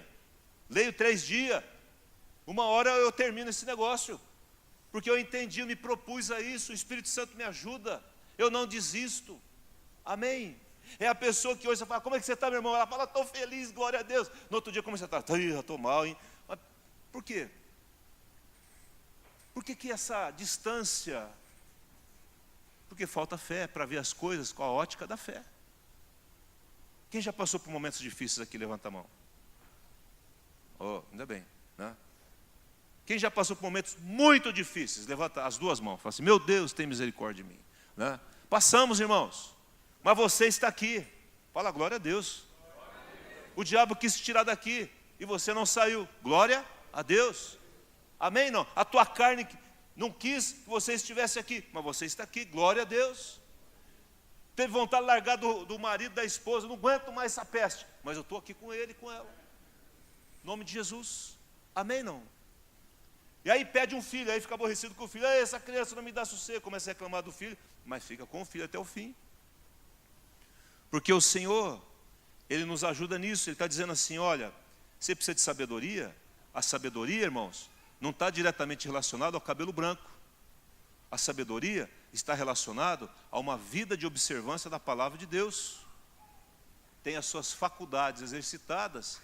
Leio 3 dias. Uma hora eu termino esse negócio. Porque eu entendi, eu me propus a isso. O Espírito Santo me ajuda. Eu não desisto. Amém? É a pessoa que hoje você fala, como é que você está, meu irmão? Ela fala, estou feliz, glória a Deus. No outro dia, como você está? Estou mal, hein? Mas por quê? Por que essa distância? Porque falta fé para ver as coisas com a ótica da fé. Quem já passou por momentos difíceis aqui, levanta a mão. Oh, ainda bem, né? Quem já passou por momentos muito difíceis, levanta as 2 mãos. Fala assim, meu Deus, tem misericórdia de mim, né? Passamos, irmãos. Mas você está aqui. Fala, glória a Deus. O diabo quis te tirar daqui e você não saiu. Glória a Deus. Amém? Não? A tua carne não quis que você estivesse aqui, mas você está aqui. Glória a Deus. Teve vontade de largar do marido, da esposa. Não aguento mais essa peste. Mas eu estou aqui com ele e com ela. Em nome de Jesus. Amém? Não? E aí pede um filho, aí fica aborrecido com o filho. Essa criança não me dá sossego. Começa a reclamar do filho, mas fica com o filho até o fim. Porque o Senhor, Ele nos ajuda nisso. Ele está dizendo assim, olha, você precisa de sabedoria. A sabedoria, irmãos, não está diretamente relacionada ao cabelo branco. A sabedoria está relacionada a uma vida de observância da palavra de Deus. Tem as suas faculdades exercitadas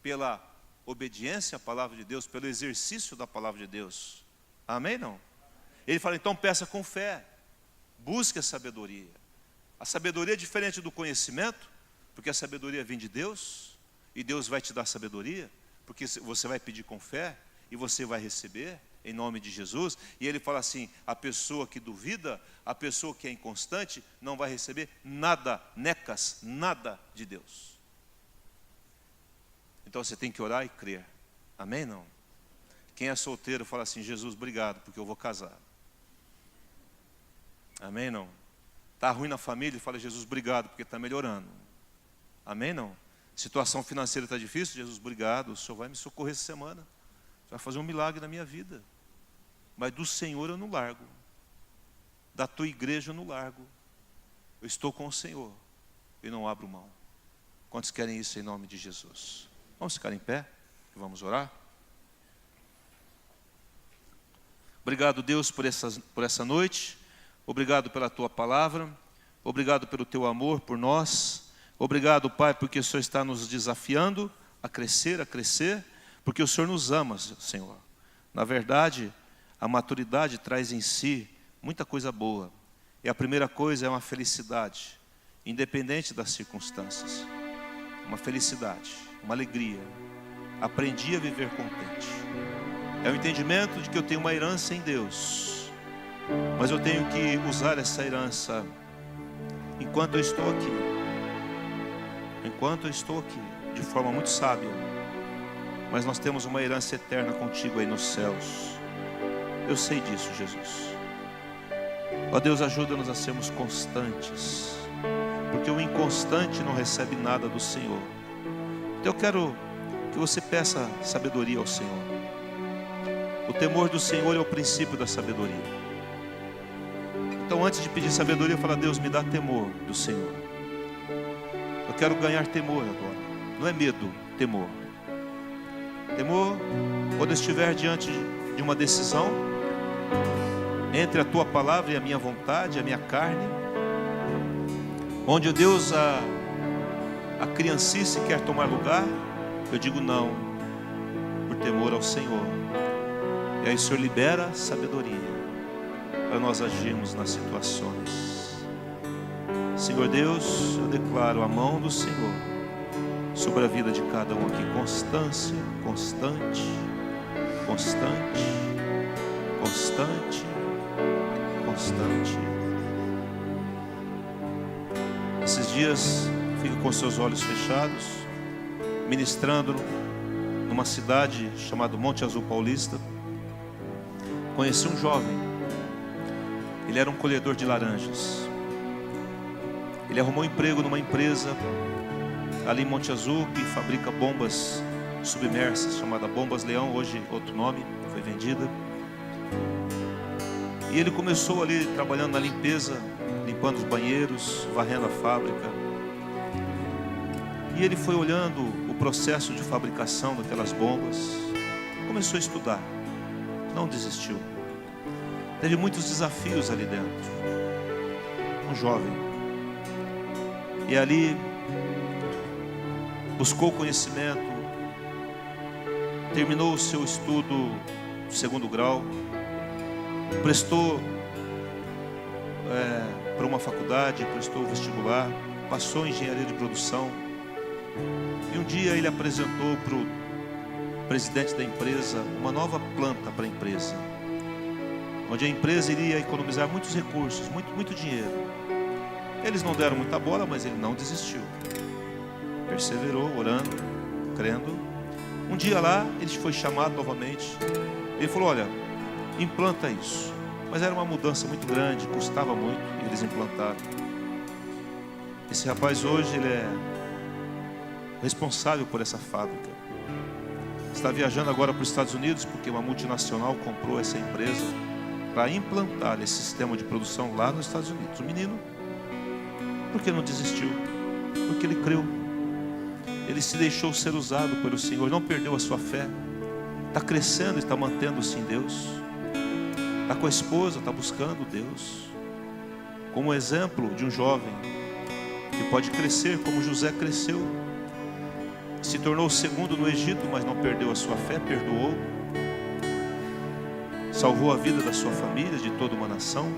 pela obediência à palavra de Deus, pelo exercício da palavra de Deus. Amém, não? Ele fala, então peça com fé. Busque a sabedoria. A sabedoria é diferente do conhecimento, porque a sabedoria vem de Deus, e Deus vai te dar sabedoria, porque você vai pedir com fé, e você vai receber, em nome de Jesus. E ele fala assim, a pessoa que duvida, a pessoa que é inconstante, não vai receber nada, necas, nada de Deus. Então você tem que orar e crer. Amém, não? Quem é solteiro fala assim, Jesus, obrigado, porque eu vou casar. Amém, não? Está ruim na família, fala, Jesus, obrigado, porque está melhorando. Amém, não? Situação financeira está difícil, Jesus, obrigado, o Senhor vai me socorrer essa semana. Você vai fazer um milagre na minha vida. Mas do Senhor eu não largo. Da tua igreja eu não largo. Eu estou com o Senhor e não abro mão. Quantos querem isso em nome de Jesus? Vamos ficar em pé e vamos orar? Obrigado, Deus, por essa noite. Obrigado pela tua palavra. Obrigado pelo teu amor por nós. Obrigado, Pai, porque o Senhor está nos desafiando a crescer, porque o Senhor nos ama, Senhor. Na verdade, a maturidade traz em si muita coisa boa. E a primeira coisa é uma felicidade, independente das circunstâncias. Uma felicidade, uma alegria. Aprendi a viver contente. É o entendimento de que eu tenho uma herança em Deus, mas eu tenho que usar essa herança enquanto eu estou aqui. Enquanto eu estou aqui, de forma muito sábia. Mas nós temos uma herança eterna contigo aí nos céus. Eu sei disso, Jesus. Ó Deus, ajuda-nos a sermos constantes, porque o inconstante não recebe nada do Senhor. Então eu quero que você peça sabedoria ao Senhor. O temor do Senhor é o princípio da sabedoria. Então antes de pedir sabedoria, fala: Deus, me dá temor do Senhor. Eu quero ganhar temor agora. Não é medo, temor. Temor quando eu estiver diante de uma decisão entre a tua palavra e a minha vontade, a minha carne, onde, Deus, a criancice quer tomar lugar, eu digo não, por temor ao Senhor. E aí o Senhor libera sabedoria para nós agirmos nas situações. Senhor Deus, eu declaro a mão do Senhor sobre a vida de cada um aqui. Constância, constante, constante, constante, constante. Esses dias, fique com seus olhos fechados, ministrando numa cidade chamada Monte Azul Paulista. Conheci um jovem. Ele era um colhedor de laranjas. Ele arrumou emprego numa empresa ali em Monte Azul que fabrica bombas submersas, chamada Bombas Leão, hoje outro nome, foi vendida. E ele começou ali trabalhando na limpeza, limpando os banheiros, varrendo a fábrica. E ele foi olhando o processo de fabricação daquelas bombas, começou a estudar, não desistiu. Teve muitos desafios ali dentro. Um jovem. E ali buscou conhecimento, terminou o seu estudo de segundo grau, prestou para uma faculdade, prestou o vestibular, passou em engenharia de produção. E um dia ele apresentou para o presidente da empresa uma nova planta para a empresa, onde a empresa iria economizar muitos recursos, muito dinheiro. Eles não deram muita bola, mas ele não desistiu. Perseverou, orando, crendo. Um dia lá, ele foi chamado novamente. Ele falou: olha, implanta isso. Mas era uma mudança muito grande, custava muito, e eles implantaram. Esse rapaz hoje, ele é responsável por essa fábrica. Está viajando agora para os Estados Unidos, porque uma multinacional comprou essa empresa para implantar esse sistema de produção lá nos Estados Unidos. O menino, por que não desistiu? Porque ele creu. Ele se deixou ser usado pelo Senhor, não perdeu a sua fé. Está crescendo e está mantendo-se em Deus. Está com a esposa, está buscando Deus. Como exemplo de um jovem que pode crescer como José cresceu. Se tornou o segundo no Egito, mas não perdeu a sua fé, perdoou. Salvou a vida da sua família, de toda uma nação.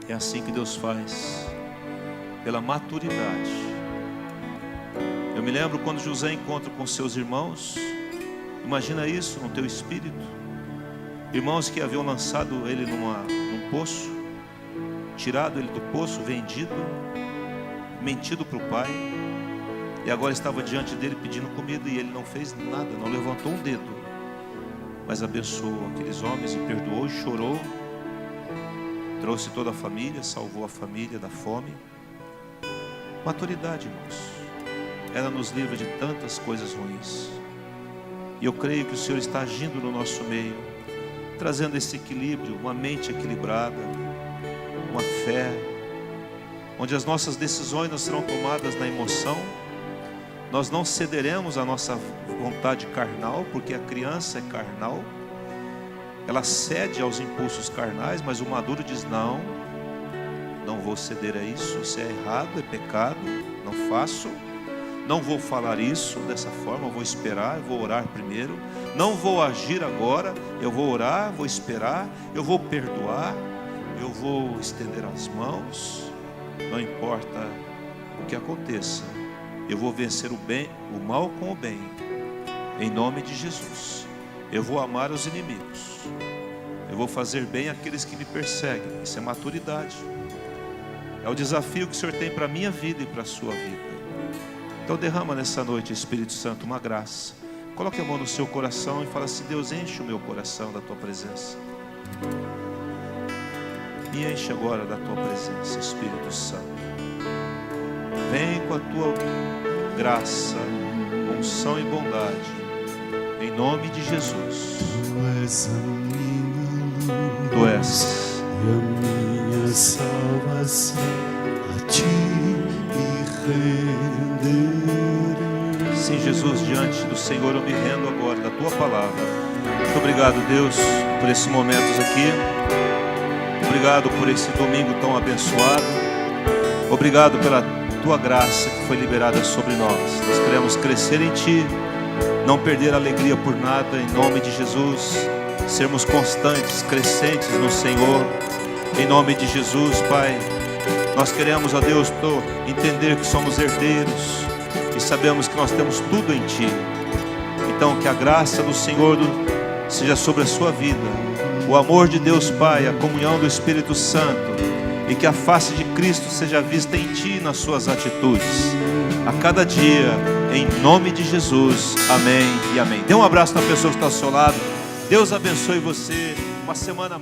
É assim que Deus faz, pela maturidade. Eu me lembro quando José encontra com seus irmãos. Imagina isso no teu espírito. Irmãos que haviam lançado ele num poço, tirado ele do poço, vendido, mentido para o pai, e agora estava diante dele pedindo comida, e ele não fez nada, não levantou um dedo, mas abençoou aqueles homens e perdoou e chorou. Trouxe toda a família, salvou a família da fome. Maturidade, irmãos, ela nos livra de tantas coisas ruins. E eu creio que o Senhor está agindo no nosso meio, trazendo esse equilíbrio, uma mente equilibrada, uma fé, onde as nossas decisões não serão tomadas na emoção. Nós não cederemos à nossa vontade carnal, porque a criança é carnal. Ela cede aos impulsos carnais, mas o maduro diz: não, não vou ceder a isso, isso é errado, é pecado, não faço. Não vou falar isso dessa forma, eu vou esperar, eu vou orar primeiro. Não vou agir agora, eu vou orar, vou esperar, eu vou perdoar, eu vou estender as mãos. Não importa o que aconteça, eu vou vencer o bem, o mal com o bem, em nome de Jesus. Eu vou amar os inimigos, eu vou fazer bem àqueles que me perseguem. Isso é maturidade, é o desafio que o Senhor tem para a minha vida e para a sua vida. Então derrama nessa noite, Espírito Santo, uma graça. Coloque a mão no seu coração e fala assim: Deus, enche o meu coração da tua presença. Me enche agora da tua presença, Espírito Santo. Vem com a tua graça, unção e bondade, em nome de Jesus. Tu és a minha salvação, a ti me renderei. Sim, Jesus, diante do Senhor eu me rendo agora da tua palavra. Muito obrigado, Deus, por esses momentos aqui. Obrigado por esse domingo tão abençoado. Obrigado pela tua graça que foi liberada sobre nós. Nós queremos crescer em ti, não perder a alegria por nada, em nome de Jesus. Sermos constantes, crescentes no Senhor, em nome de Jesus, Pai. Nós queremos, ó Deus, entender que somos herdeiros e sabemos que nós temos tudo em ti. Então que a graça do Senhor seja sobre a sua vida, o amor de Deus Pai, a comunhão do Espírito Santo, e que a face de Cristo seja vista em ti e nas suas atitudes, a cada dia, em nome de Jesus. Amém e amém. Dê um abraço na pessoa que está ao seu lado. Deus abençoe você. Uma semana